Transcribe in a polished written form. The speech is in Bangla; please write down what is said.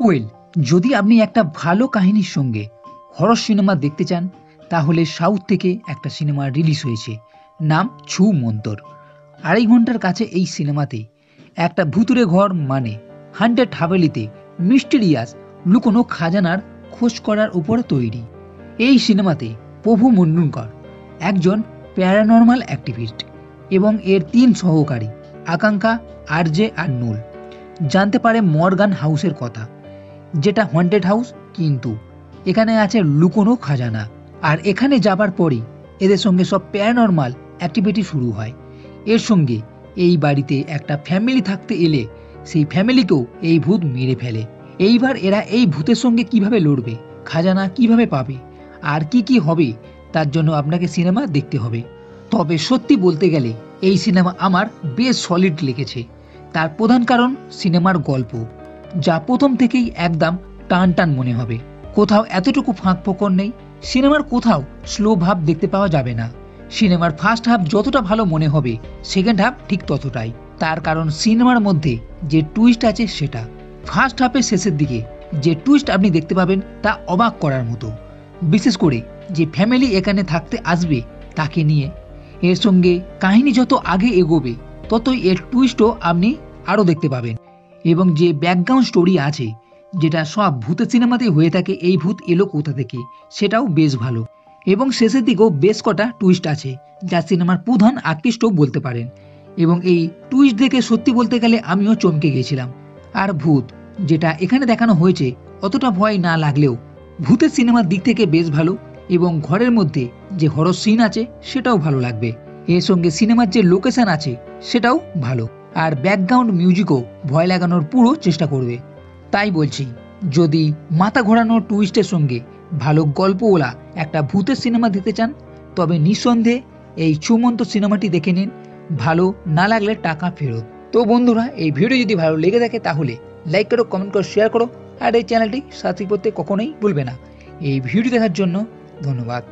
ওয়েল, যদি আপনি একটা ভালো কাহিনীর সঙ্গে হরর সিনেমা দেখতে চান, তাহলে সাউথ থেকে একটা সিনেমা রিলিজ হয়েছে, নাম ছু মন্তর। 2.5 ঘন্টার কাছে এই সিনেমাতে একটা ভুতুরে ঘর মানে হান্টেড হাভেলিতে মিস্টেরিয়াস লুকোনো খাজানার খোঁজ করার উপর তৈরি। এই সিনেমাতে প্রভু মন্ডুনকর একজন প্যারানর্মাল অ্যাক্টিভিস্ট এবং এর 3 সহকারী আকাঙ্ক্ষা, আরজে আর নুল জানতে পারে মর্গান হাউসের কথা, যেটা হন্টেড হাউস, কিন্তু এখানে আছে লুকোনো খাজানা। আর এখানে যাবার পরই এদের সঙ্গে সব প্যারানর্মাল অ্যাক্টিভিটি শুরু হয়। এর সঙ্গে এই বাড়িতে একটা ফ্যামিলি থাকতে এলে সেই ফ্যামিলিকেও এই ভূত মেরে ফেলে। এইবার এরা এই ভূতের সঙ্গে কিভাবে লড়বে, খাজানা কিভাবে পাবে, আর কি কি হবে, তার জন্য আপনাকে সিনেমা দেখতে হবে। তবে সত্যি বলতে গেলে এই সিনেমা আমার বেশ সলিড লেগেছে। তার প্রধান কারণ সিনেমার গল্প, যা প্রথম থেকেই একদম টান টান মনে হবে। কোথাও এতটুকু ফাঁক ফোকর নেই, সিনেমার কোথাও স্লো ভাব দেখতে পাওয়া যাবে না। সিনেমার ফার্স্ট হাফ যতটা ভালো মনে হবে, সেকেন্ড হাফ ঠিক ততটাই। তার কারণ সিনেমার মধ্যে যে টুইস্ট আছে সেটা। ফার্স্ট হাফের শেষের দিকে যে টুইস্ট আপনি দেখতে পাবেন তা অবাক করার মতো, বিশেষ করে যে ফ্যামিলি এখানে থাকতে আসবে তাকে নিয়ে। এর সঙ্গে কাহিনী যত আগে এগোবে ততই এর টুইস্টও আপনি আরও দেখতে পাবেন। এবং যে ব্যাকগ্রাউন্ড স্টোরি আছে, যেটা সব ভূতের সিনেমাতেই হয়ে থাকে, এই ভূত এলো কোথা থেকে, সেটাও বেশ ভালো। এবং শেষের দিকেও বেশ কটা টুইস্ট আছে, যা সিনেমার প্রধান আকৃষ্টও বলতে পারেন। এবং এই টুইস্ট দেখে সত্যি বলতে গেলে আমিও চমকে গেছিলাম। আর ভূত যেটা এখানে দেখানো হয়েছে অতটা ভয় না লাগলেও ভূতের সিনেমার দিক থেকে বেশ ভালো। এবং ঘরের মধ্যে যে হরর সিন আছে সেটাও ভালো লাগবে। এর সঙ্গে সিনেমার যে লোকেশন আছে সেটাও ভালো। আর ব্যাকগ্রাউন্ড মিউজিকও ভয় লাগানোর পুরো চেষ্টা করবে। তাই বলছি, যদি মাথা ঘোরানোর টুইস্টের সঙ্গে ভালো গল্পওয়ালা একটা ভূতের সিনেমা দিতে চান, তবে নিঃসন্দেহে এই ছুমন্ত সিনেমাটি দেখে নিন। ভালো না লাগলে টাকা ফেরত। তো বন্ধুরা, এই ভিডিও যদি ভালো লেগে থাকে তাহলে লাইক করো, কমেন্ট করো, শেয়ার করো, আর এই চ্যানেলটি সাবস্ক্রাইব করতে কখনোই ভুলবে না। এই ভিডিও দেখার জন্য ধন্যবাদ।